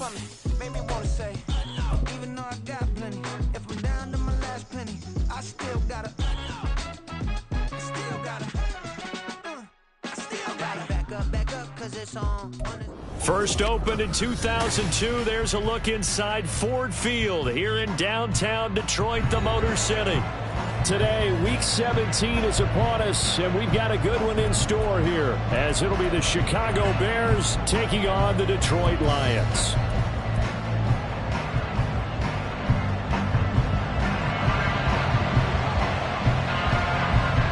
for me. Made me wanna say, even though I got plenty, if I'm down to my last penny, I still gotta back up, 'cause it's on. First opened in 2002. There's a look inside Ford Field here in downtown Detroit, the Motor City. Today, Week 17 is upon us, and we've got a good one in store here, as it'll be the Chicago Bears taking on the Detroit Lions.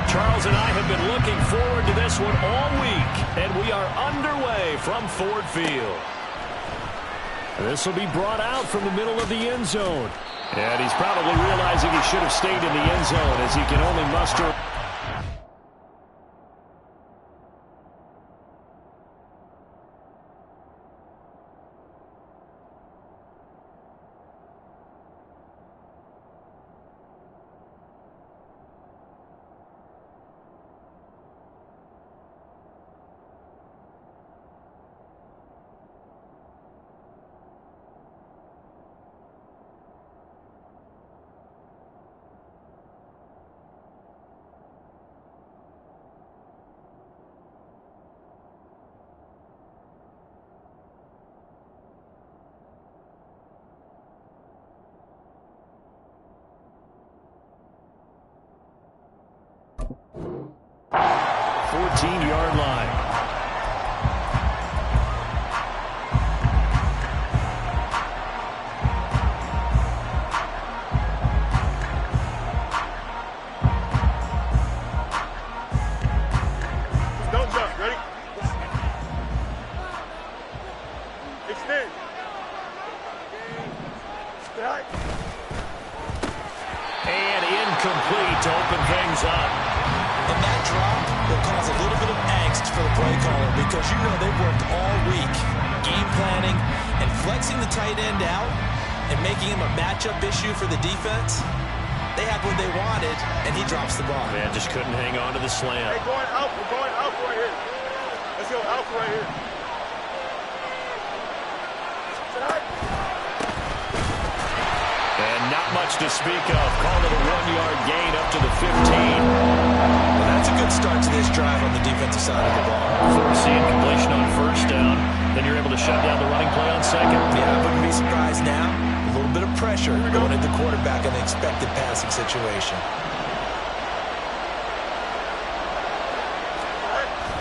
Charles and I have been looking forward to this one all week, and we are underway from Ford Field. This will be brought out from the middle of the end zone. And he's probably realizing he should have stayed in the end zone, as he can only muster. Yard line. Don't jump. Ready? Extend. And incomplete to open things up. And that drop will cause a little bit of angst for the play caller, because you know they've worked all week game planning and flexing the tight end out and making him a matchup issue for the defense. They had what they wanted, and he drops the ball. Man, just couldn't hang on to the slant. Hey, going out. We're going out right here. Let's go out right here. And not much to speak of. Called it a 1-yard gain up to the 15. Well, that's a good start to this drive on the defensive side of the ball. Forcing completion on first down. Then you're able to shut down the running play on second. Yeah, I wouldn't be surprised now. A little bit of pressure going at the quarterback in the expected passing situation.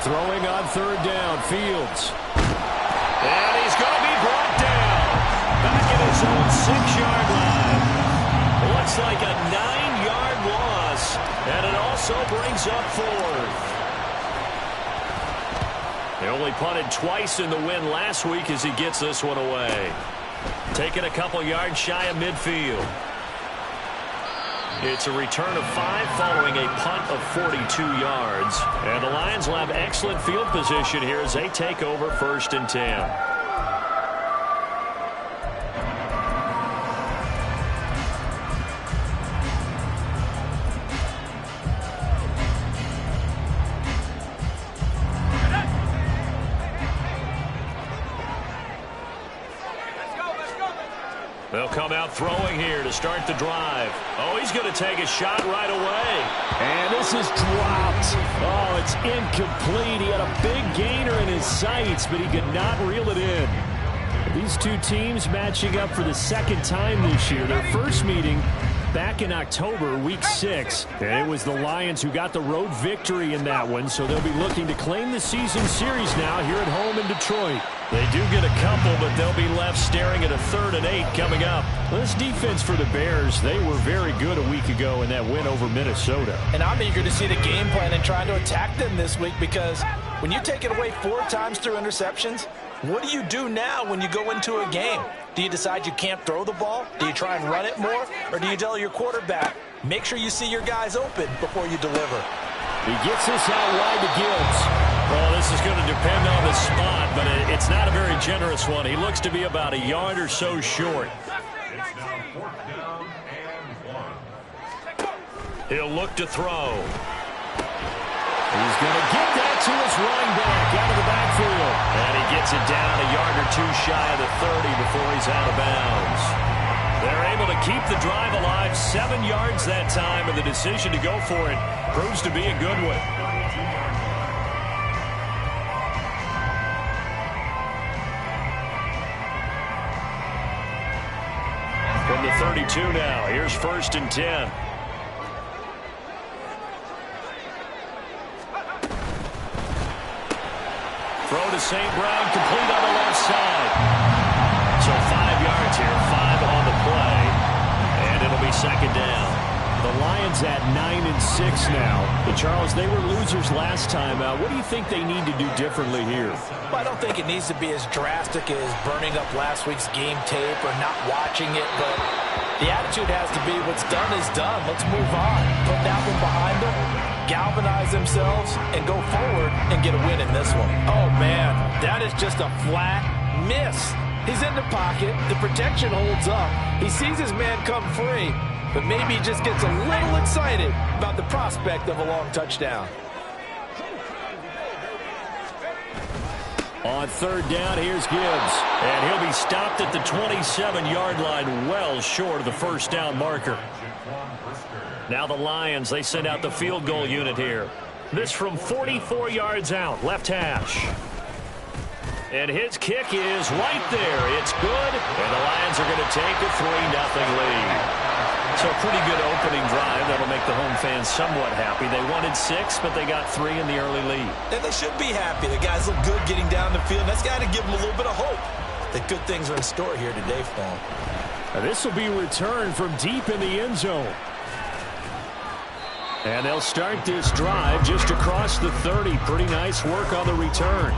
Throwing on third down, Fields. And he's going to be brought down. Back at his own 6-yard line. Looks like a 9-yard loss. And it also brings up fourth. They only punted twice in the win last week as he gets this one away. Taking a couple yards shy of midfield. It's a return of 5 following a punt of 42 yards. And the Lions will have excellent field position here as they take over 1st and 10. They'll come out throwing here to start the drive. Oh, he's going to take a shot right away. And this is dropped. Oh, it's incomplete. He had a big gainer in his sights, but he could not reel it in. These two teams matching up for the second time this year. Their first meeting back in October, week 6. And it was the Lions who got the road victory in that one, so they'll be looking to claim the season series now here at home in Detroit. They do get a couple, but they'll be left staring at a 3rd and 8 coming up. This defense for the Bears, they were very good a week ago in that win over Minnesota. And I'm eager to see the game plan and trying to attack them this week, because when you take it away 4 times through interceptions, what do you do now when you go into a game? Do you decide you can't throw the ball? Do you try and run it more? Or do you tell your quarterback, make sure you see your guys open before you deliver? He gets this out wide to Gibbs. Well, this is going to depend on the spot, but it's not a very generous one. He looks to be about a yard or so short. He'll look to throw. He's going to get that to his running back out of the backfield. And he gets it down a yard or two shy of the 30 before is out of bounds. They're able to keep the drive alive, 7 yards that time, and the decision to go for it proves to be a good one. From the 32 now, here's 1st and 10. Throw to St. Brown, complete on the left side. So 5 yards here, 5 on the play, and it'll be 2nd down. The Lions at 9-6 now. But Charles, they were losers last time. What do you think they need to do differently here? Well, I don't think it needs to be as drastic as burning up last week's game tape or not watching it, but the attitude has to be what's done is done. Let's move on. Put that one behind them, galvanize themselves, and go forward and get a win in this one. Oh, man, that is just a flat miss. He's in the pocket. The protection holds up. He sees his man come free, but maybe he just gets a little excited about the prospect of a long touchdown. On 3rd down, here's Gibbs. And he'll be stopped at the 27-yard line, well short of the 1st down marker. Now the Lions, they send out the field goal unit here. This from 44 yards out, left hash. And his kick is right there. It's good, and the Lions are going to take a 3-0 lead. So a pretty good opening drive. That'll make the home fans somewhat happy. They wanted 6, but they got 3 in the early lead. And they should be happy. The guys look good getting down the field. That's got to give them a little bit of hope that good things are in store here today for them. And this will be returned from deep in the end zone. And they'll start this drive just across the 30. Pretty nice work on the return.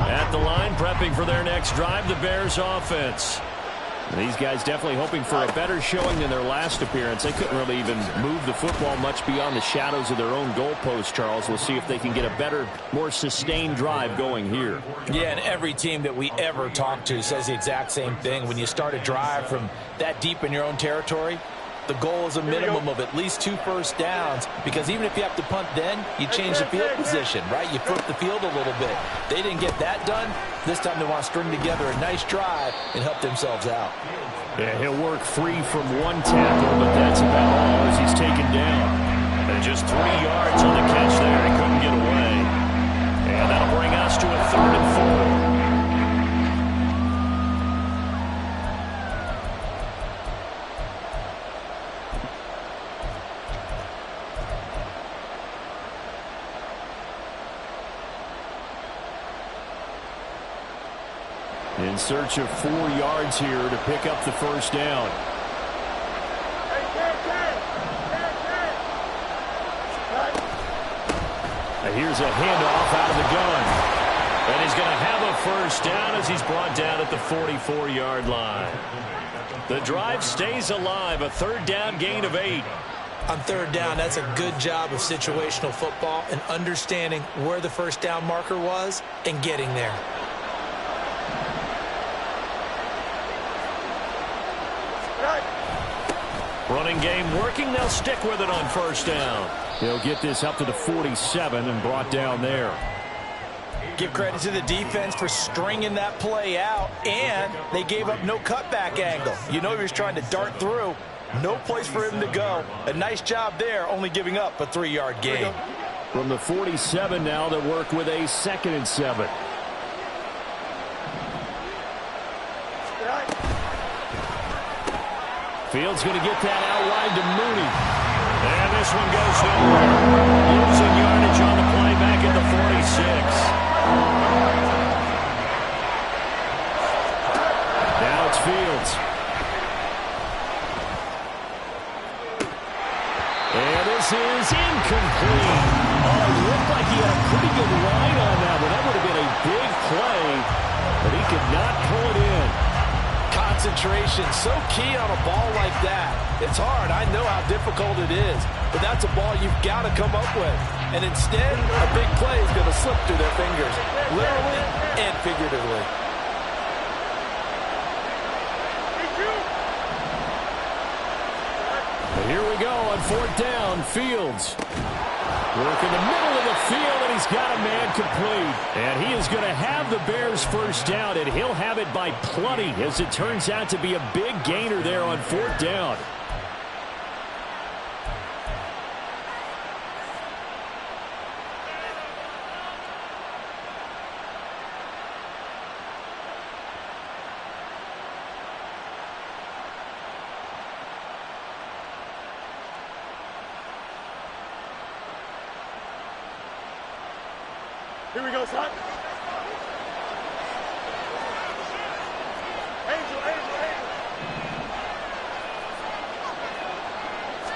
At the line, prepping for their next drive, the Bears offense. And these guys definitely hoping for a better showing than their last appearance. They couldn't really even move the football much beyond the shadows of their own goalpost, Charles. We'll see if they can get a better, more sustained drive going here. Yeah, and every team that we ever talk to says the exact same thing. When you start a drive from that deep in your own territory, the goal is a minimum of at least 2 first downs, because even if you have to punt then, you change the field position, right? You flip the field a little bit. They didn't get that done. This time they want to string together a nice drive and help themselves out. Yeah, he'll work 3 from 1 tackle, but that's about all as he's taken down. And just 3 yards on the catch there. He couldn't get away. And that'll bring us to a 3rd and 4. In search of 4 yards here to pick up the 1st down. Now here's a handoff out of the gun. And he's going to have a 1st down as he's brought down at the 44-yard line. The drive stays alive, a 3rd down gain of 8. On 3rd down, that's a good job of situational football and understanding where the 1st down marker was and getting there. Running game working. They'll stick with it on 1st down. They'll get this up to the 47 and brought down there. Give credit to the defense for stringing that play out, and they gave up no cutback angle. You know he was trying to dart through. No place for him to go. A nice job there, only giving up a 3-yard gain. From the 47 now, they'll work with a 2nd and 7. Fields going to get that out wide to Mooney. And this one goes nowhere. Losing yardage on the play back at the 46. Now it's Fields. And this is incomplete. Oh, it looked like he had a pretty good line on that one. That would have been a big play, but he could not pull it in. Concentration, so key on a ball like that. It's hard. I know how difficult it is, but that's a ball you've got to come up with. And instead, a big play is going to slip through their fingers, literally and figuratively. Here we go on 4th down. Fields. Work in the middle of the field, and he's got a man complete. And he is going to have the Bears first down, and he'll have it by plenty, as it turns out to be a big gainer there on 4th down. Here we go, son. Angel.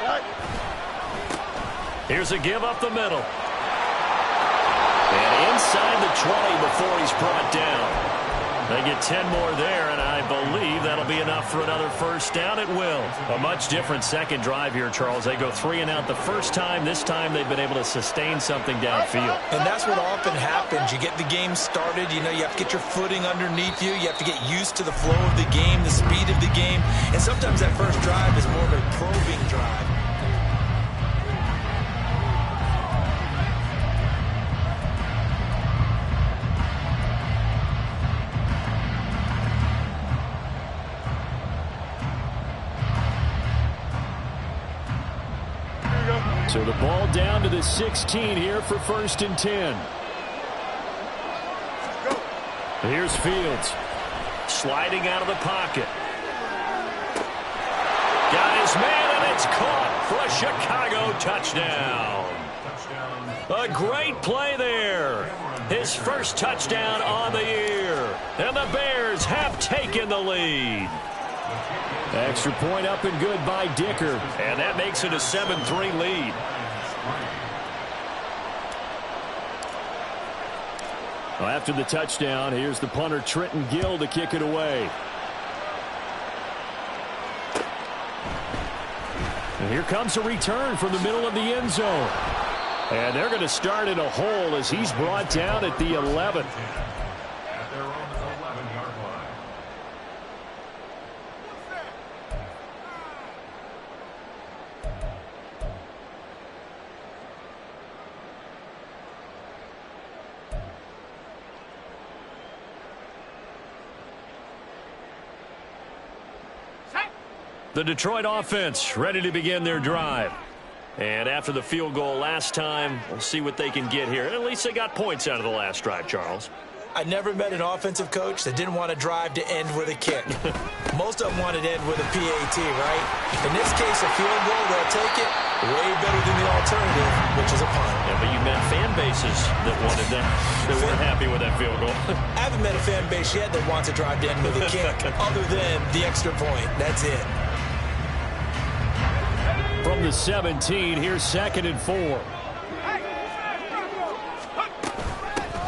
Right. Here's a give up the middle. And inside the 20 before he's brought down. They get 10 more there, and I believe that'll be enough for another first down. It will. A much different second drive here, Charles. They go 3 and out the first time. This time they've been able to sustain something downfield. And that's what often happens. You get the game started. You know, you have to get your footing underneath you. You have to get used to the flow of the game, the speed of the game. And sometimes that first drive is more of a probing drive. So the ball down to the 16 here for 1st and 10. Here's Fields. Sliding out of the pocket. Got his man, and it's caught for a Chicago touchdown. A great play there. His first touchdown on the year. And the Bears have taken the lead. Extra point up and good by Dicker. And that makes it a 7-3 lead. Well, after the touchdown, here's the punter Trenton Gill to kick it away. And here comes a return from the middle of the end zone. And they're going to start in a hole as he's brought down at the 11. The Detroit offense ready to begin their drive. And after the field goal last time, we'll see what they can get here. And at least they got points out of the last drive, Charles. I never met an offensive coach that didn't want a drive to end with a kick. Most of them wanted to end with a PAT, right? In this case, a field goal, they'll take it way better than the alternative, which is a punt. Yeah, but you met fan bases that wanted that, that weren't happy with that field goal. I haven't met a fan base yet that wants a drive to end with a kick, other than the extra point. That's it. From the 17, here's 2nd and 4.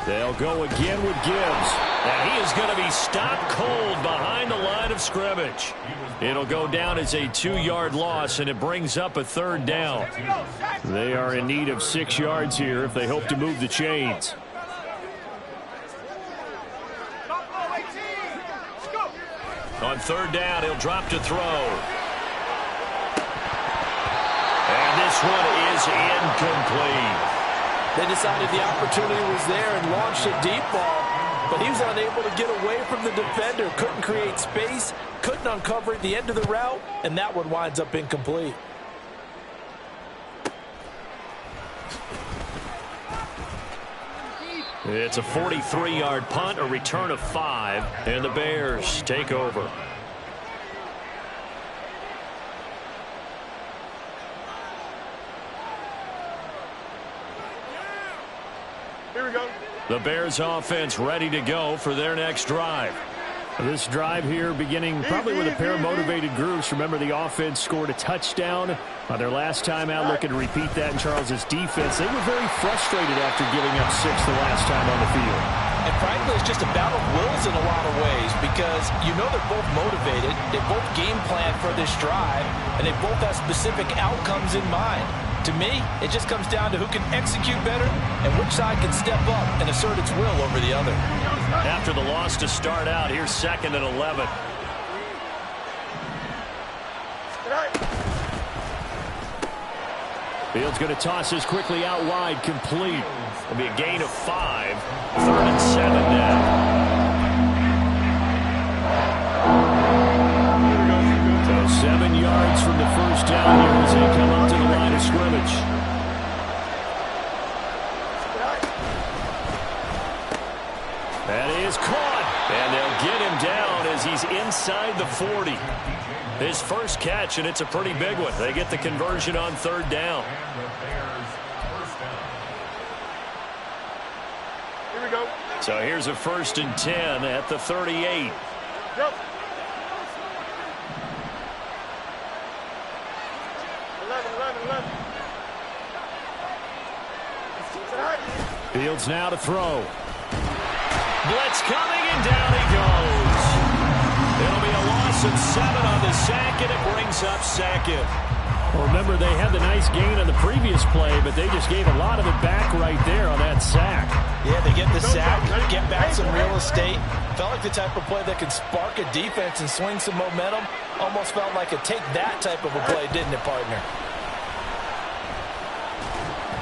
They'll go again with Gibbs. And he is going to be stopped cold behind the line of scrimmage. It'll go down as a 2-yard loss, and it brings up a 3rd down. They are in need of 6 yards here if they hope to move the chains. On 3rd down, he'll drop to throw. And this one is incomplete. They decided the opportunity was there and launched a deep ball, but he was unable to get away from the defender, couldn't create space, couldn't uncover at the end of the route, and that one winds up incomplete. It's a 43-yard punt, a return of 5, and the Bears take over. Here we go. The Bears offense ready to go for their next drive. This drive here beginning probably with a pair of motivated groups. Remember, the offense scored a touchdown on their last time out. Looking to repeat that in Charles's defense. They were very frustrated after giving up 6 the last time on the field. And frankly, it's just a battle of wills in a lot of ways, because you know they're both motivated, they both game plan for this drive, and they both have specific outcomes in mind. To me, it just comes down to who can execute better and which side can step up and assert its will over the other. After the loss to start out, here's 2nd and 11. Fields going to toss this quickly out wide, complete. It'll be a gain of 5. 3rd and 7 now. So 7 yards from the first down here as they come up to the line of scrimmage. That is caught, and they'll get him down as he's inside the 40. His first catch, and it's a pretty big one. They get the conversion on 3rd down. Here we go. So here's a 1st and 10 at the 38. Go. 11. Fields now to throw. Blitz coming, and down he goes. It'll be a loss of 7 on the sack, and it brings up 2nd. Well, remember, they had the nice gain on the previous play, but they just gave a lot of it back right there on that sack. Yeah, they get the sack, get back some real estate. Felt like the type of play that could spark a defense and swing some momentum. Almost felt like a take that type of a play, didn't it, partner?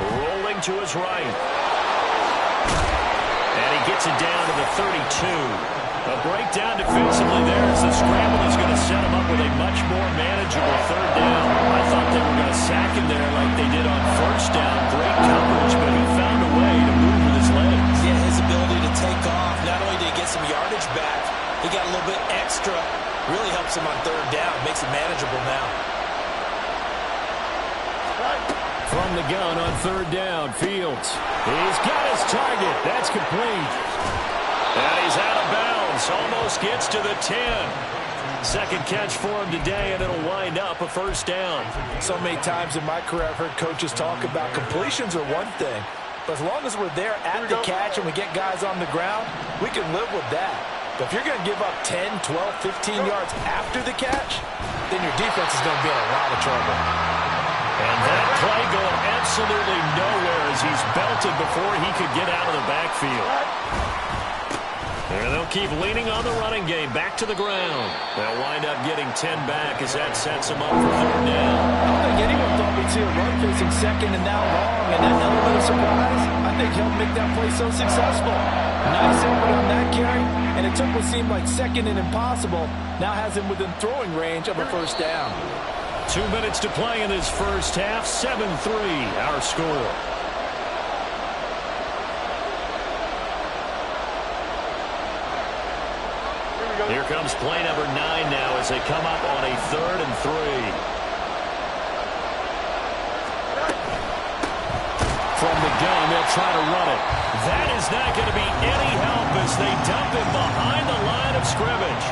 Rolling to his right. And he gets it down to the 32. A breakdown defensively there as the scramble is going to set him up with a much more manageable 3rd down. I thought they were going to sack him there like they did on 1st down. Great coverage, but he found a way to move with his legs. Yeah, his ability to take off. Not only did he get some yardage back, he got a little bit extra. Really helps him on 3rd down. Makes it manageable now. From the gun on 3rd down, Fields. He's got his target. That's complete. And he's out of bounds. Almost gets to the 10. 2nd catch for him today, and it'll wind up a 1st down. So many times in my career, I've heard coaches talk about completions are one thing. But as long as we're there at the catch and we get guys on the ground, we can live with that. But if you're going to give up 10, 12, 15 yards after the catch, then your defense is going to be in a lot of trouble. And that play going absolutely nowhere as he's belted before he could get out of the backfield. And they'll keep leaning on the running game. Back to the ground. They'll wind up getting 10 back as that sets them up for 3rd down. I don't think anyone thought we'd see a run facing 2nd and now long. And that element of surprise, I think, helped make that play so successful. Nice effort on that carry. And it took what seemed like 2nd and impossible. Now has him within throwing range of a 1st down. 2 minutes to play in this first half. 7-3 our score. Here comes play number 9 now as they come up on a 3rd and 3. From the gun, they'll try to run it. That is not going to be any help as they dump him behind the line of scrimmage.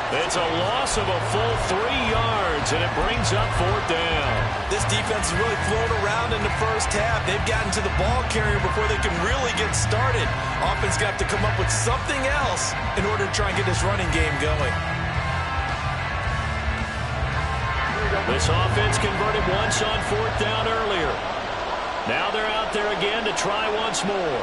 It's a loss of a full 3 yards, and it brings up 4th down. This defense has really flown around in the first half. They've gotten to the ball carrier before they can really get started. Offense got to come up with something else in order to try and get this running game going. This offense converted once on 4th down earlier. Now they're out there again to try once more.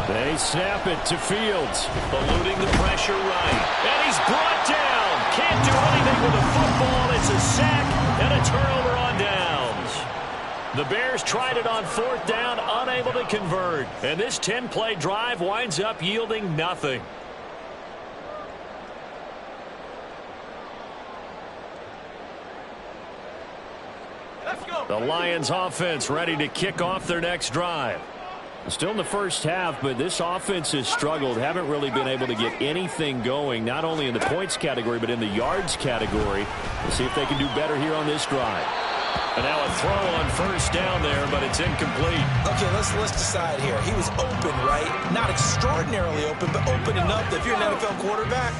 They snap it to Fields, eluding the pressure right. And he's brought down. Can't do anything with the football. It's a sack and a turnover on downs. The Bears tried it on 4th down, unable to convert. And this 10-play drive winds up yielding nothing. The Lions offense ready to kick off their next drive. Still in the first half, but this offense has struggled. Haven't really been able to get anything going, not only in the points category, but in the yards category. We'll see if they can do better here on this drive. And now a throw on 1st down there, but it's incomplete. Okay, let's decide here. He was open, right? Not extraordinarily open, but open enough that if you're an NFL quarterback,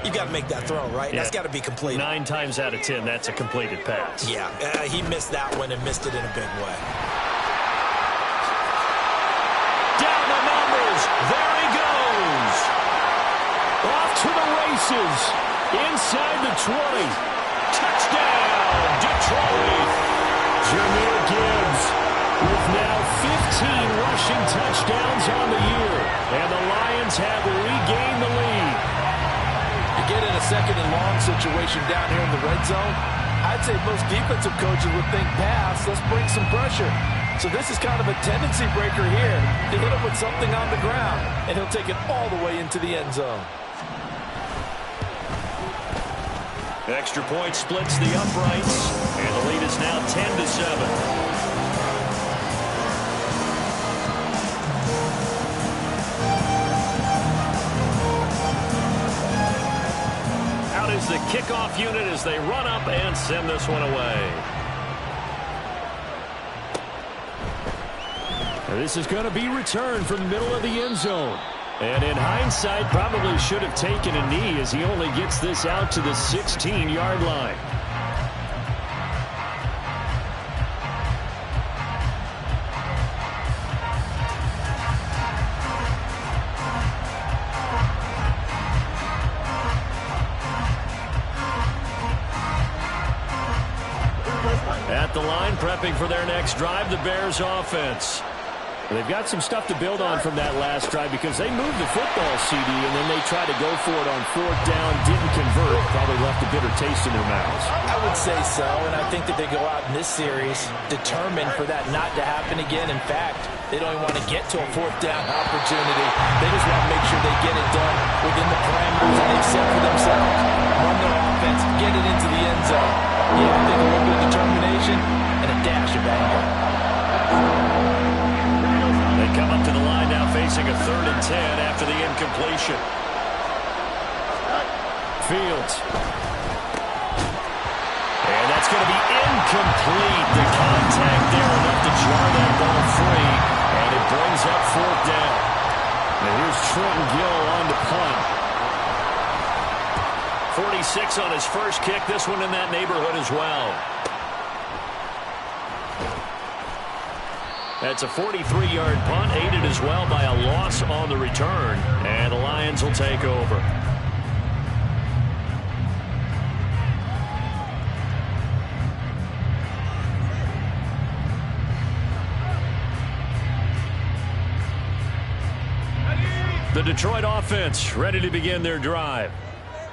you got to make that throw, right? That's got to be completed. 9 times out of 10, that's a completed pass. Yeah, he missed that one and missed it in a big way. Down the numbers. There he goes. Off to the races. Inside the 20. Touchdown, Detroit. Jahmyr Gibbs with now 15 rushing touchdowns on the year. And the Lions have long situation down here in the red zone, I'd say most defensive coaches would think pass, let's bring some pressure. So this is kind of a tendency breaker here to hit him with something on the ground, and he'll take it all the way into the end zone. Extra point splits the uprights, and the lead is now 10-7. Is the kickoff unit as they run up and send this one away. This is going to be returned from the middle of the end zone. And in hindsight, probably should have taken a knee as he only gets this out to the 16-yard line. At the line, prepping for their next drive, the Bears offense. They've got some stuff to build on from that last drive because they moved the football, CD, and then they tried to go for it on fourth down, didn't convert, probably left a bitter taste in their mouths. I would say so, and I think that they go out in this series determined for that not to happen again. In fact, they don't even want to get to a fourth down opportunity. They just want to make sure they get it done within the parameters that they've set for themselves. Run their offense, get it into the end zone. Yeah, I think a little bit of determination and a dash of anger. They come up to the line now facing a 3rd and 10 after the incompletion. Fields. And that's going to be incomplete. The contact there enough to jar that ball free. And it brings up 4th down. And here's Trenton Gill on to punt. 46 on his first kick. This one in that neighborhood as well. That's a 43-yard punt, aided as well by a loss on the return. And the Lions will take over. The Detroit offense ready to begin their drive.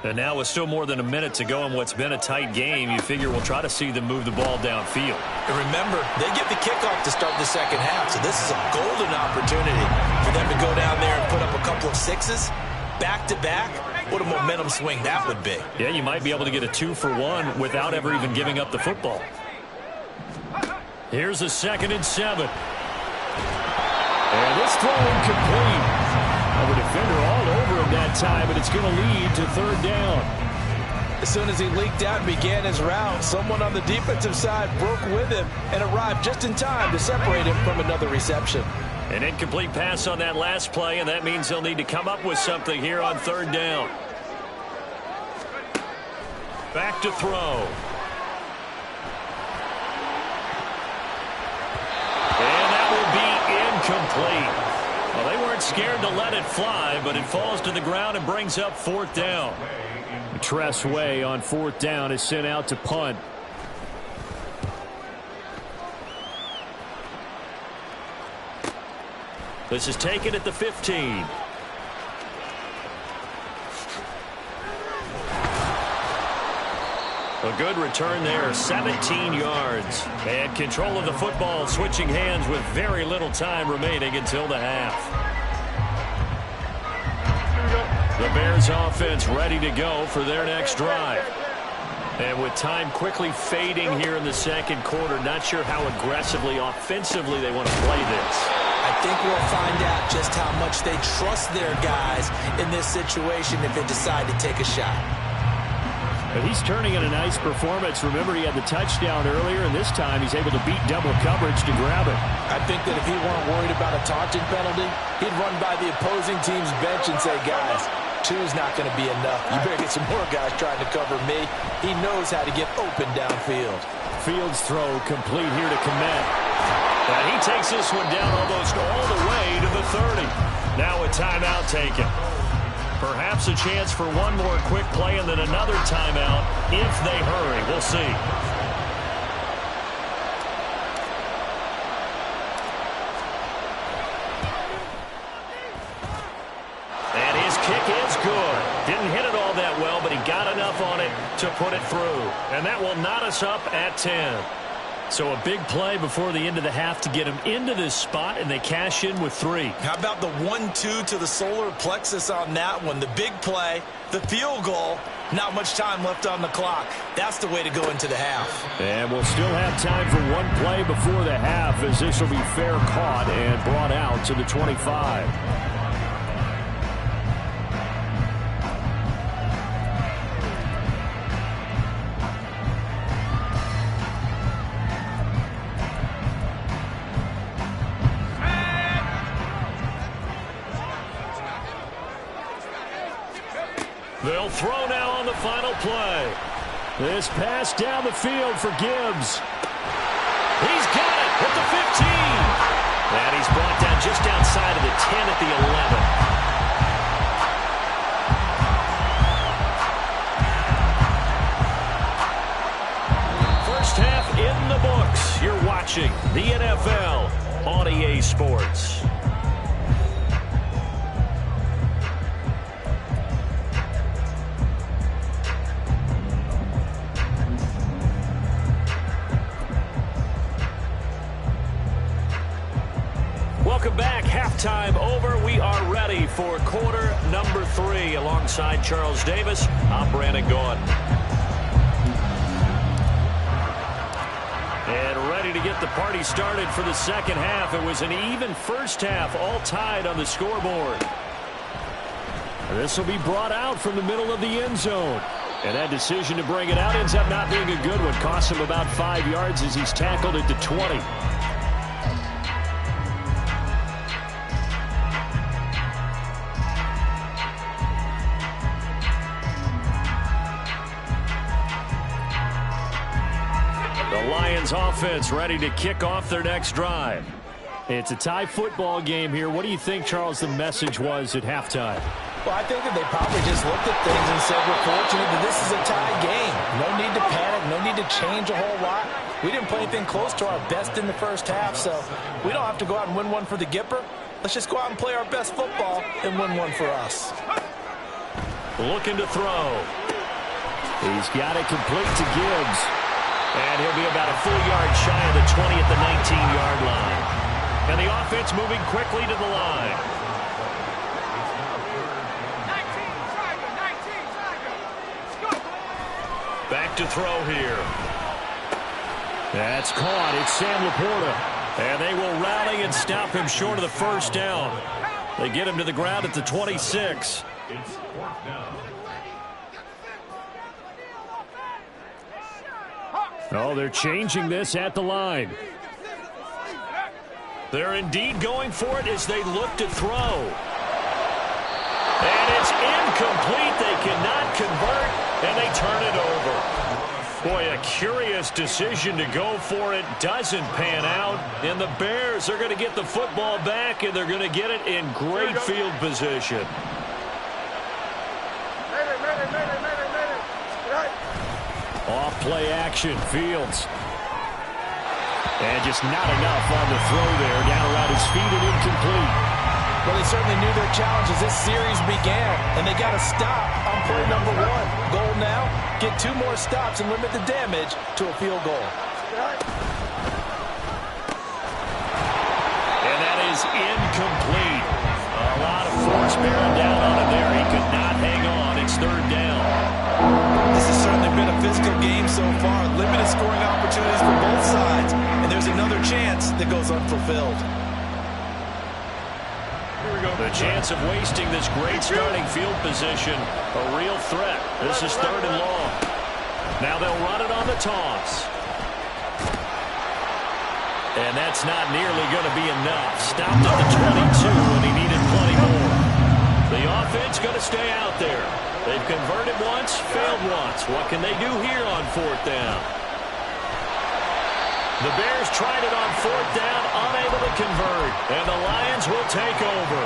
And now with still more than a minute to go in what's been a tight game, you figure we'll try to see them move the ball downfield. And remember, they get the kickoff to start the second half, so this is a golden opportunity for them to go down there and put up a couple of sixes back-to-back. What a momentum swing that would be. Yeah, you might be able to get a 2-for-1 without ever even giving up the football. Here's a 2nd and 7. And this throw incomplete. A defender all over him that time, but it's going to lead to 3rd down. As soon as he leaked out and began his route, someone on the defensive side broke with him and arrived just in time to separate him from another reception. An incomplete pass on that last play, and that means they'll need to come up with something here on 3rd down. Back to throw. And that will be incomplete. Well, they weren't scared to let it fly, but it falls to the ground and brings up 4th down. Tress Way on 4th down is sent out to punt. This is taken at the 15. A good return there, 17 yards. And control of the football, switching hands with very little time remaining until the half. The Bears offense ready to go for their next drive. And with time quickly fading here in the second quarter, not sure how aggressively, offensively they want to play this. I think we'll find out just how much they trust their guys in this situation if they decide to take a shot. But he's turning in a nice performance. Remember, he had the touchdown earlier, and this time he's able to beat double coverage to grab it. I think that if he weren't worried about a taunting penalty, he'd run by the opposing team's bench and say, guys, 2 is not going to be enough. You better get some more guys trying to cover me. He knows how to get open downfield. Fields throw complete here to Komet. And he takes this one down almost all the way to the 30. Now a timeout taken. Perhaps a chance for one more quick play and then another timeout if they hurry. We'll see. And his kick is good. Didn't hit it all that well, but he got enough on it to put it through. And that will knot us up at 10. So a big play before the end of the half to get him into this spot, and they cash in with 3. How about the 1-2 to the solar plexus on that one? The big play, the field goal, not much time left on the clock. That's the way to go into the half. And we'll still have time for one play before the half, as this will be fair caught and brought out to the 25. They'll throw now on the final play. This pass down the field for Gibbs. He's got it at the 15. And he's brought down just outside of the 10 at the 11. First half in the books. You're watching the NFL on EA Sports. Welcome back. Halftime over. We are ready for quarter number 3. Alongside Charles Davis, I'm Brandon Gaudin. And ready to get the party started for the second half. It was an even first half, all tied on the scoreboard. This will be brought out from the middle of the end zone. And that decision to bring it out ends up not being a good one. Costs him about 5 yards as he's tackled at the 20. Offense ready to kick off their next drive. It's a tie football game here. What do you think, Charles, the message was at halftime? Well, I think that they probably just looked at things and said, we're fortunate that this is a tie game. No need to panic. No need to change a whole lot. We didn't play anything close to our best in the first half, so we don't have to go out and win one for the Gipper. Let's just go out and play our best football and win one for us. Looking to throw. He's got it complete to Gibbs. And he'll be about a full yard shy of the 20 at the 19-yard line. And the offense moving quickly to the line. 19, back to throw here. That's caught. It's Sam Laporta. And they will rally and stop him short of the first down. They get him to the ground at the 26. Oh, they're changing this at the line. They're indeed going for it as they look to throw. And it's incomplete. They cannot convert, and they turn it over. Boy, a curious decision to go for it. Doesn't pan out, and the Bears are going to get the football back, and they're going to get it in great field position. Off play action, Fields. And just not enough on the throw there. Down around his feet and incomplete. Well, they certainly knew their challenge as this series began, and they got to stop on play number 1. Goal now, get 2 more stops and limit the damage to a field goal. And that is incomplete. A lot of force bearing down on him there. He could not hang on. It's third down. This has certainly been a physical game so far. Limited scoring opportunities for both sides. And there's another chance that goes unfulfilled. The chance of wasting this great starting field position, a real threat. This is third and long. Now they'll run it on the toss. And that's not nearly going to be enough. Stopped at the 22, and he needed plenty more. The offense going to stay out there. They've converted once, failed once. What can they do here on fourth down? The Bears tried it on fourth down, unable to convert. And the Lions will take over.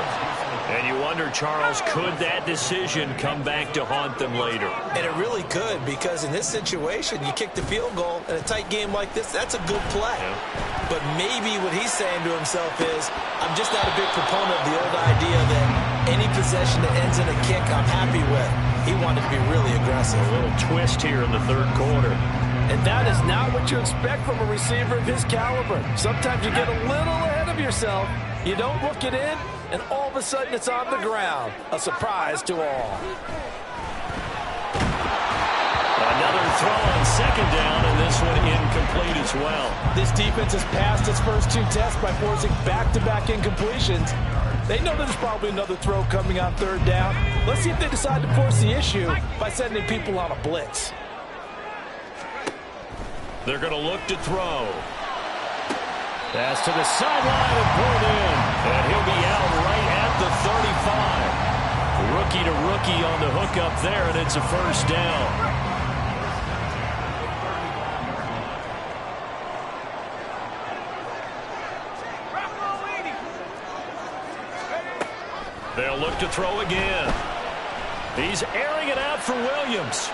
And you wonder, Charles, could that decision come back to haunt them later? And it really could, because in this situation, you kick the field goal in a tight game like this, that's a good play. Yeah. But maybe what he's saying to himself is, I'm just not a big proponent of the old idea that any possession that ends in a kick I'm happy with. He wanted to be really aggressive. A little twist here in the third quarter. And that is not what you expect from a receiver of his caliber. Sometimes you get a little ahead of yourself. You don't look it in, and all of a sudden it's on the ground. A surprise to all. Another throw on second down, and this one incomplete as well. This defense has passed its first two tests by forcing back-to-back incompletions. They know there's probably another throw coming on third down. Let's see if they decide to force the issue by sending people on a blitz. They're going to look to throw. Pass to the sideline and pulled in. And he'll be out right at the 35. Rookie to rookie on the hook up there, and it's a first down. They'll look to throw again. He's airing it out for Williams.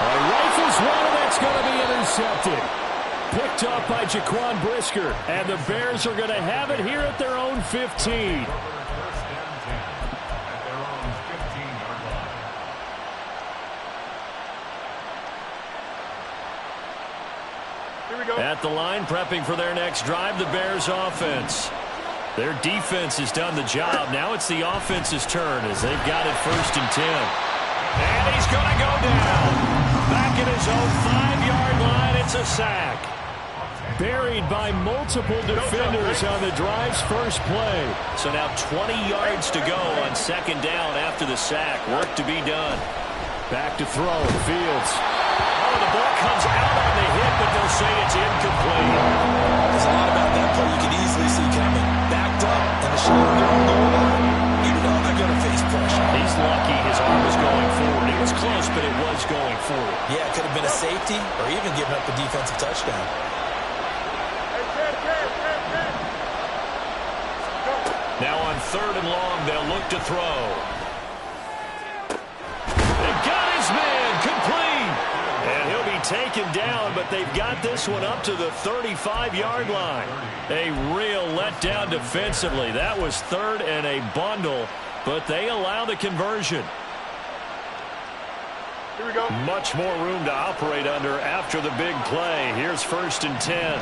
Rifles one, and that's going to be intercepted. Picked up by Jaquan Brisker, and the Bears are going to have it here at their own 15. Here we go. At the line, prepping for their next drive, the Bears offense. Their defense has done the job. Now it's the offense's turn as they've got it 1st and 10. And he's going to go down. Back at his own 5-yard line, it's a sack. Buried by multiple defenders on the drive's first play. So now 20 yards to go on second down after the sack. Work to be done. Back to throw. Fields. Oh, the ball comes out on the hit, but they'll say it's incomplete. There's a lot about that play you can easily see coming. Backed up and the shot on the line. You know they're going to face pressure. He's lucky his arm was going forward. It was close, but it was going forward. Yeah, it could have been a safety or even giving up a defensive touchdown. Now on 3rd and long, they'll look to throw. They got his man complete. And he'll be taken down, but they've got this one up to the 35-yard line. A real letdown defensively. That was 3rd and a bundle, but they allow the conversion. Here we go. Much more room to operate under after the big play. Here's 1st and 10.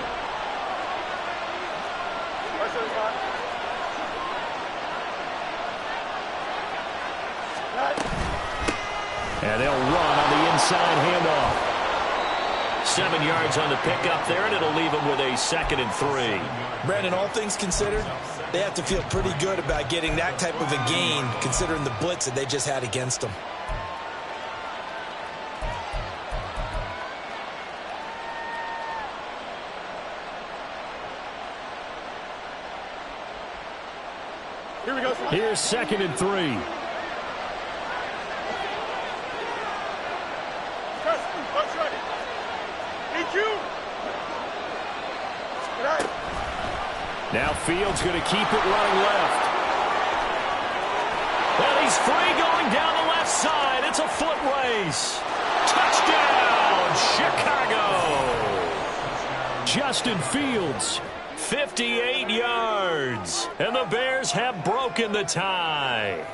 And they'll run on the inside handoff. 7 yards on the pickup there, and it'll leave them with a 2nd and 3. Brandon, all things considered, they have to feel pretty good about getting that type of a gain, considering the blitz that they just had against them. Here we go. Here's 2nd and 3. Now Fields going to keep it running left. And he's free going down the left side. It's a foot race. Touchdown, Chicago. Justin Fields, 58 yards. And the Bears have broken the tie.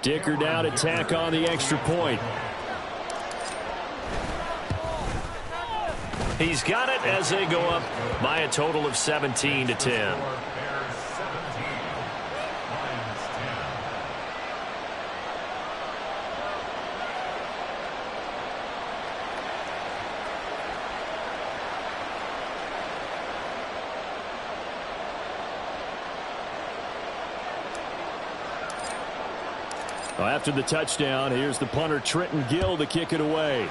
Dicker down to tack on the extra point. He's got it as they go up by a total of 17-10. Well, after the touchdown, here's the punter Trenton Gill to kick it away.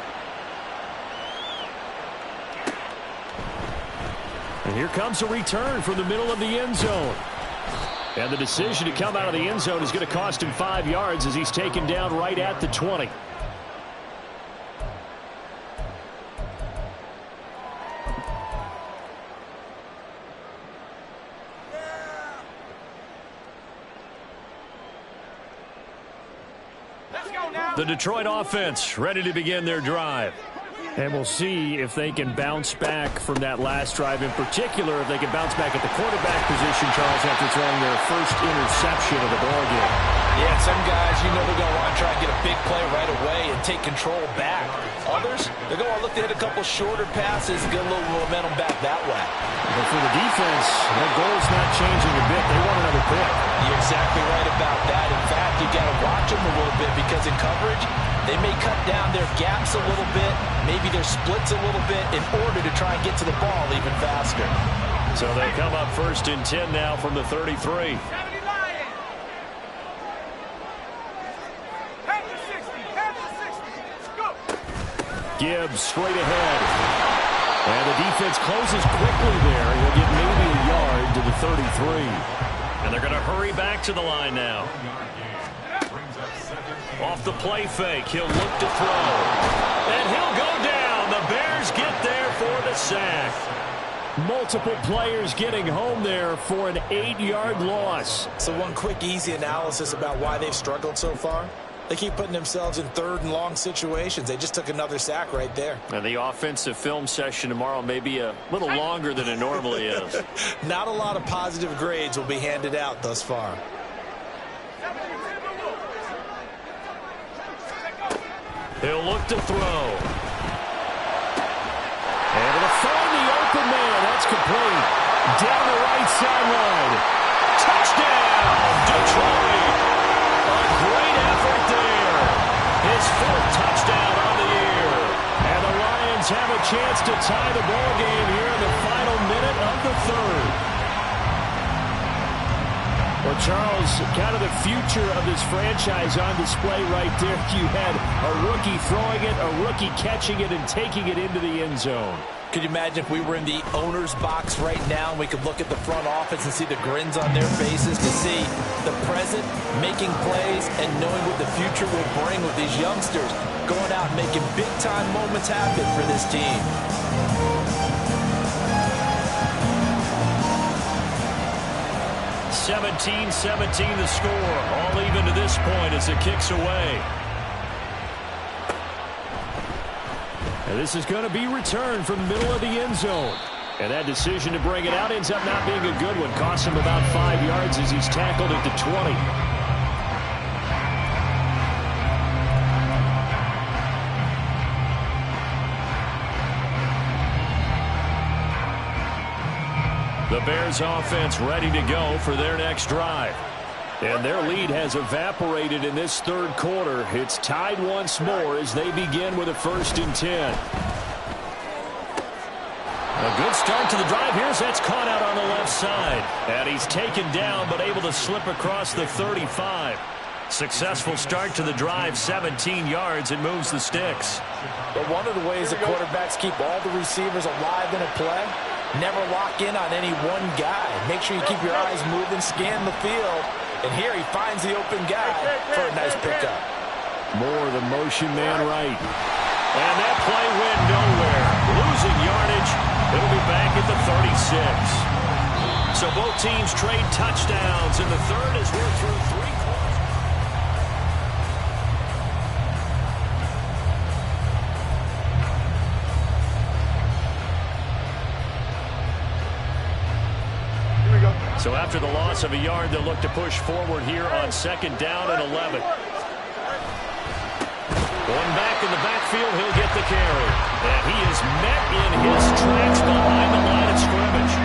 And here comes a return from the middle of the end zone. And the decision to come out of the end zone is going to cost him 5 yards as he's taken down right at the 20. The Detroit offense ready to begin their drive. And we'll see if they can bounce back from that last drive, in particular, if they can bounce back at the quarterback position, Charles, after throwing their first interception of the ball game. Yeah, some guys, they're going to want to try and get a big play right away and take control back. Others, they're going to look to hit a couple shorter passes and get a little momentum back that way. But for the defense, their goal's not changing a bit. They want another pick. You're exactly right about that. In fact, you got to watch them a little bit because in coverage, they may cut down their gaps a little bit, maybe their splits a little bit in order to try and get to the ball even faster. So they come up 1st and 10 now from the 33. Gibbs straight ahead. And the defense closes quickly there. He'll get maybe a yard to the 33. And they're going to hurry back to the line now. Off the play fake, he'll look to throw. And he'll go down. The Bears get there for the sack. Multiple players getting home there for an 8-yard loss. So one quick, easy analysis about why they've struggled so far. They keep putting themselves in 3rd and long situations. They just took another sack right there. And the offensive film session tomorrow may be a little longer than it normally is. Not a lot of positive grades will be handed out thus far. He'll look to throw. And it'll find the open man. That's complete. Down the right sideline. Touchdown, Detroit. A great effort there. His 4th touchdown on the year. And the Lions have a chance to tie the ball game here in the final minute of the 3rd. Well, Charles, kind of the future of this franchise on display right there. You had a rookie throwing it, a rookie catching it, and taking it into the end zone. Could you imagine if we were in the owner's box right now and we could look at the front office and see the grins on their faces, to see the present making plays and knowing what the future will bring with these youngsters going out and making big-time moments happen for this team. 17-17 the score. All even to this point as it kicks away. And this is going to be returned from the middle of the end zone. And that decision to bring it out ends up not being a good one. Costs him about 5 yards as he's tackled at the 20. The Bears offense ready to go for their next drive. And their lead has evaporated in this 3rd quarter. It's tied once more as they begin with a 1st and 10. A good start to the drive here as that's caught out on the left side. And he's taken down but able to slip across the 35. Successful start to the drive, 17 yards, and moves the sticks. But one of the ways the quarterbacks keep all the receivers alive in a play, never lock in on any one guy. Make sure you keep your eyes moving, scan the field. And here he finds the open guy for a nice pickup. More the motion man right. And that play went nowhere. Losing yardage. It'll be back at the 36. So both teams trade touchdowns in the 3rd as we're through 3 quarters. So after the loss of a yard, they'll look to push forward here on 2nd down and 11. Going back in the backfield, he'll get the carry. And he is met in his tracks behind the line of scrimmage.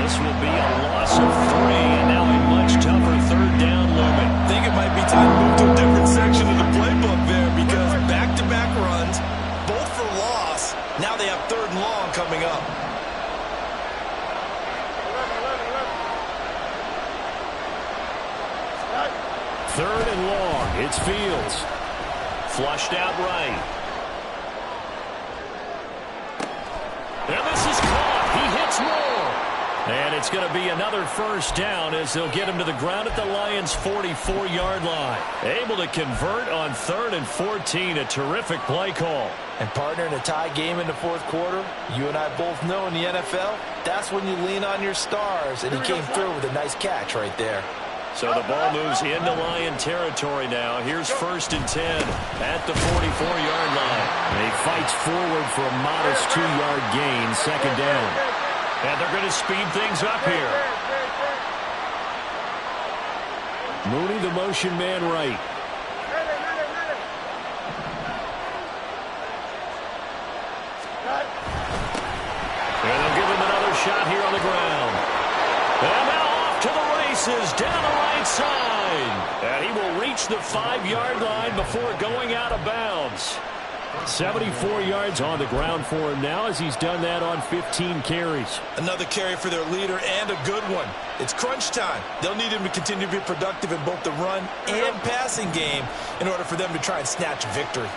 This will be a loss of 3, and now a much tougher 3rd down limit. I think it might be time to move to a different section of the playbook there, because back-to-back runs, both for loss. Now they have 3rd and long coming up. Third and long. It's Fields. Flushed out right. And this is caught. He hits more. And it's going to be another 1st down as they'll get him to the ground at the Lions' 44-yard line. Able to convert on 3rd and 14. A terrific play call. And partner, in a tie game in the 4th quarter, you and I both know in the NFL, that's when you lean on your stars. And he came through with a nice catch right there. So the ball moves into Lion territory now. Here's 1st and 10 at the 44-yard line. And he fights forward for a modest 2-yard gain, 2nd down. And they're going to speed things up here. Mooney, the motion man right. And they'll give him another shot here on the ground. And now off to the races down the right side. And he will reach the 5-yard line before going out of bounds. 74 yards on the ground for him now as he's done that on 15 carries. Another carry for their leader and a good one. It's crunch time. They'll need him to continue to be productive in both the run and passing game in order for them to try and snatch a victory.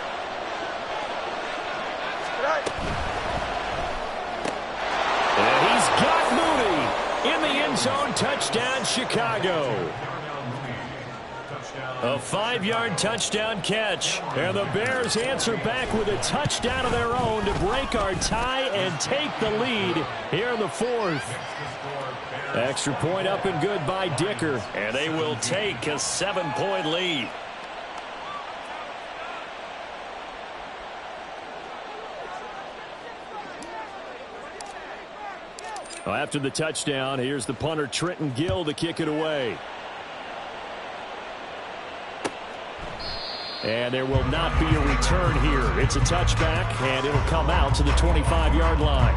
And he's got Mooney in the end zone. Touchdown, Chicago. A 5-yard touchdown catch. And the Bears answer back with a touchdown of their own to break our tie and take the lead here in the 4th. Extra point up and good by Dicker. And they will take a 7-point lead. Well, after the touchdown, here's the punter Trenton Gill to kick it away. And there will not be a return here. It's a touchback, and it'll come out to the 25-yard line.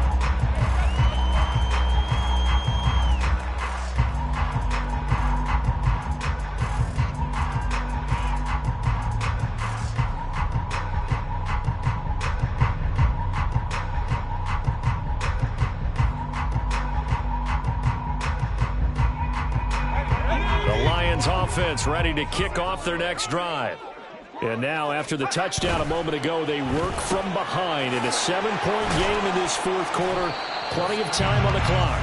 The Lions offense ready to kick off their next drive. And now, after the touchdown a moment ago, they work from behind in a 7-point game in this 4th quarter. Plenty of time on the clock.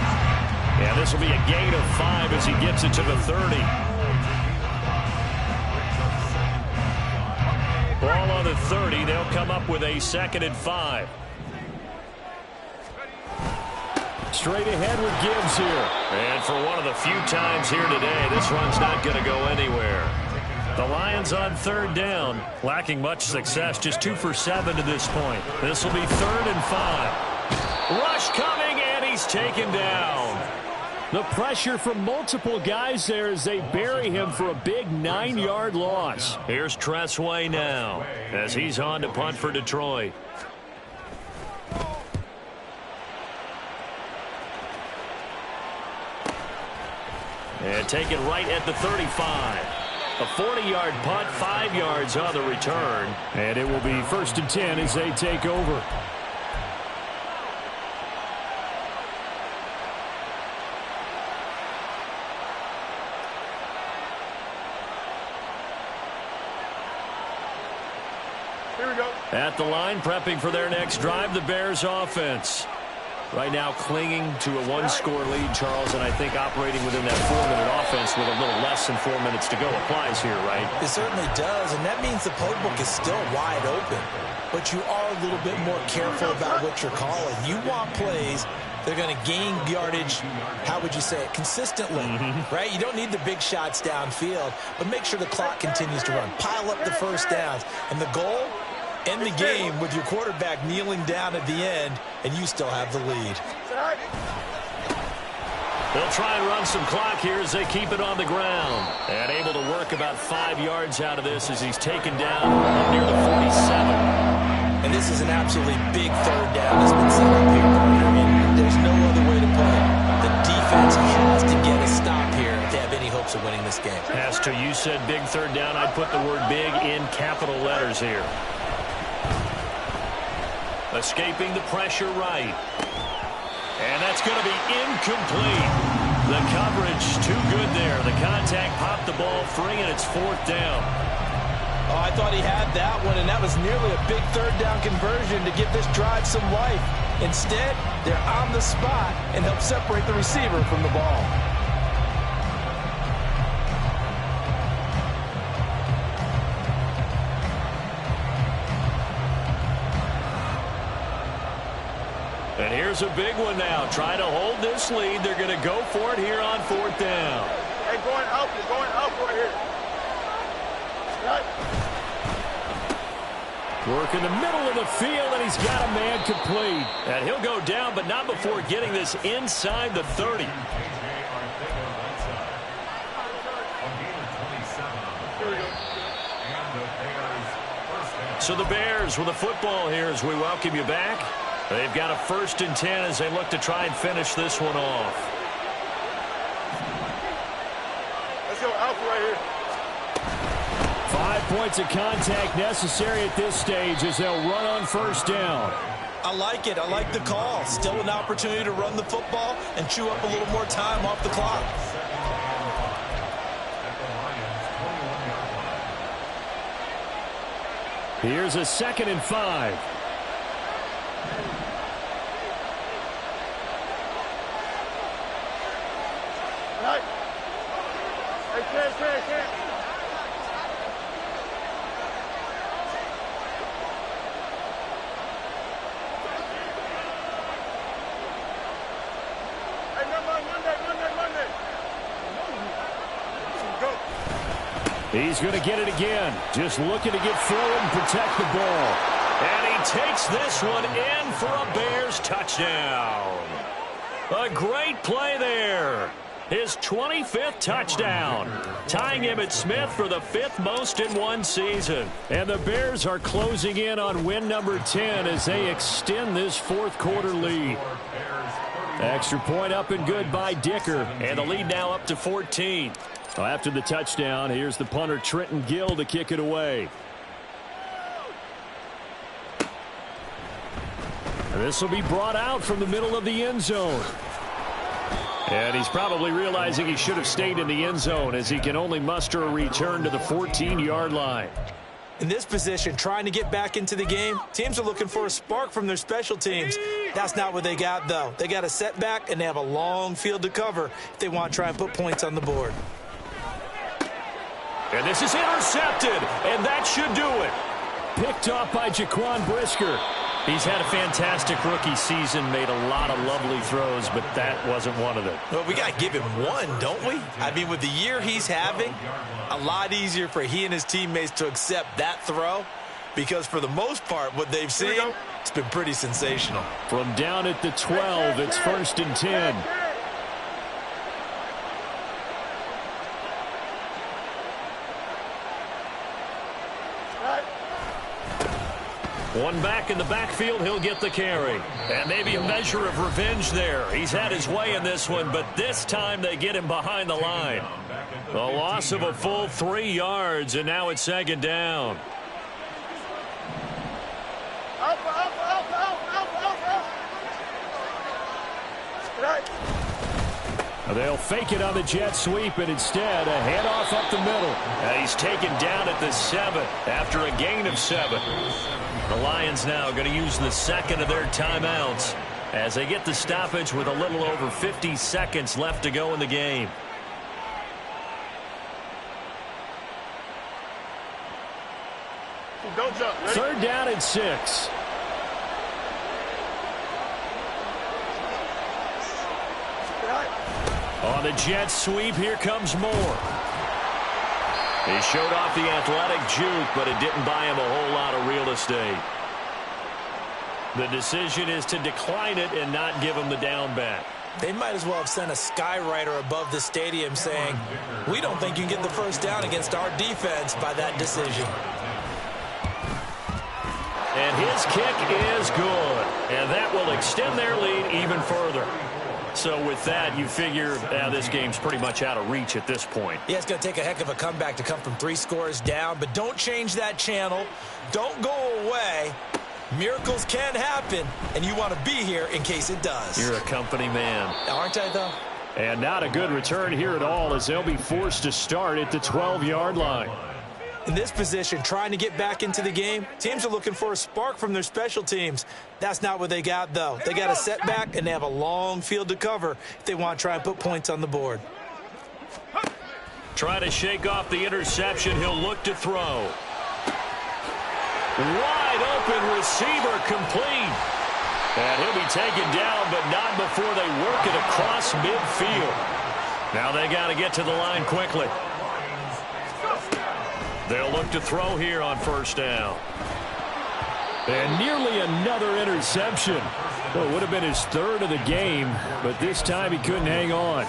And this will be a gain of 5 as he gets it to the 30. Ball on the 30. They'll come up with a 2nd and 5. Straight ahead with Gibbs here. And for one of the few times here today, this run's not going to go anywhere. The Lions on 3rd down, lacking much success, just 2 for 7 to this point. This will be 3rd and 5. Rush coming, and he's taken down. The pressure from multiple guys there as they bury him for a big 9-yard loss. Here's Tressway now as he's on to punt for Detroit. And taken right at the 35. A 40-yard punt, 5 yards on the return. And it will be 1st and 10 as they take over. Here we go. At the line, prepping for their next drive, the Bears offense. Right now clinging to a 1-score lead, Charles, and I think operating within that 4-minute offense with a little less than 4 minutes to go applies here, right? It certainly does, and that means the playbook is still wide open. But you are a little bit more careful about what you're calling. You want plays that are going to gain yardage, how would you say it, consistently, right? You don't need the big shots downfield, but make sure the clock continues to run. Pile up the first downs. And the goal? End the game with your quarterback kneeling down at the end, and you still have the lead. They'll try and run some clock here as they keep it on the ground. And able to work about 5 yards out of this as he's taken down up near the 47. And this is an absolutely big 3rd down that's been set up here. I mean, there's no other way to put it. The defense has to get a stop here if they have any hopes of winning this game. As to you said big 3rd down, I'd put the word big in capital letters here. Escaping the pressure right. And that's going to be incomplete. The coverage too good there. The contact popped the ball free, and it's 4th down. Oh, I thought he had that one, and that was nearly a big 3rd down conversion to give this drive some life. Instead, they're on the spot and help separate the receiver from the ball. And here's a big one now. Trying to hold this lead. They're going to go for it here on 4th down. Hey, going out. You're going out right here. Right. Work in the middle of the field, and he's got a man complete. And he'll go down, but not before getting this inside the 30. So the Bears with the football here as we welcome you back. They've got a 1st and 10 as they look to try and finish this one off. Let's go alpha right here. 5 points of contact necessary at this stage as they'll run on 1st down. I like it. I like the call. Still an opportunity to run the football and chew up a little more time off the clock. Here's a 2nd and 5. Right. Hey, can't. Hey, Monday. Go. He's going to get it again. Just looking to get forward and protect the ball. And he takes this one in for a Bears touchdown. A great play there. His 25th touchdown, tying Emmitt Smith for the 5th most in one season. And the Bears are closing in on win number 10 as they extend this 4th quarter lead. Extra point up and good by Dicker, and the lead now up to 14. Well, after the touchdown, here's the punter Trenton Gill to kick it away. This will be brought out from the middle of the end zone. And he's probably realizing he should have stayed in the end zone as he can only muster a return to the 14-yard line. In this position, trying to get back into the game, teams are looking for a spark from their special teams. That's not what they got, though. They got a setback, and they have a long field to cover if they want to try and put points on the board. And this is intercepted, and that should do it. Picked off by Jaquan Brisker. He's had a fantastic rookie season, made a lot of lovely throws, but that wasn't one of them. Well, we got to give him one, don't we? I mean, with the year he's having, a lot easier for he and his teammates to accept that throw because for the most part, what they've seen, it's been pretty sensational. From down at the 12, it's 1st and 10. One back in the backfield, he'll get the carry. And maybe a measure of revenge there. He's had his way in this one, but this time they get him behind the line. The loss of a full 3 yards, and now it's 2nd down. They'll fake it on the jet sweep, and instead a handoff up the middle. And he's taken down at the 7 after a gain of 7. The Lions now going to use the 2nd of their timeouts as they get the stoppage with a little over 50 seconds left to go in the game. Don't jump. Ready? 3rd down and 6. On the jet sweep, here comes Moore. He showed off the athletic juke, but it didn't buy him a whole lot of real estate. The decision is to decline it and not give him the down back. They might as well have sent a skywriter above the stadium saying, we don't think you can get the 1st down against our defense by that decision. And his kick is good, and that will extend their lead even further. So with that, you figure this game's pretty much out of reach at this point. Yeah, it's going to take a heck of a comeback to come from 3 scores down, but don't change that channel. Don't go away. Miracles can happen, and you want to be here in case it does. You're a company man. Aren't I, though? And not a good return here at all as they'll be forced to start at the 12-yard line. In this position, trying to get back into the game, teams are looking for a spark from their special teams. That's not what they got, though. They got a setback, and they have a long field to cover if they want to try and put points on the board. Try to shake off the interception. He'll look to throw. Wide open receiver complete. And he'll be taken down, but not before they work it across midfield. Now they got to get to the line quickly. They'll look to throw here on first down. And nearly another interception. Well, it would have been his third of the game, but this time he couldn't hang on.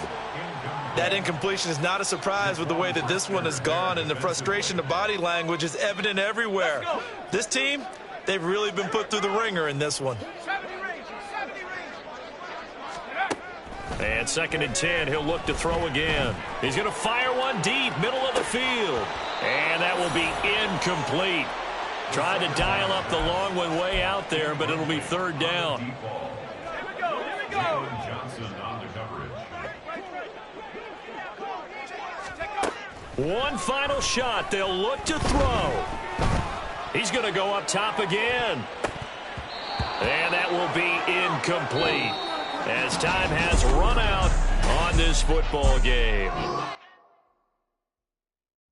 That incompletion is not a surprise with the way that this one has gone, and the frustration, the body language is evident everywhere. This team, they've really been put through the ringer in this one. And 2nd and 10, he'll look to throw again. He's going to fire one deep, middle of the field. And that will be incomplete. Tried to dial up the long one way out there, but it'll be 3rd down. Here we go. One final shot. They'll look to throw. He's going to go up top again. And that will be incomplete, as time has run out on this football game.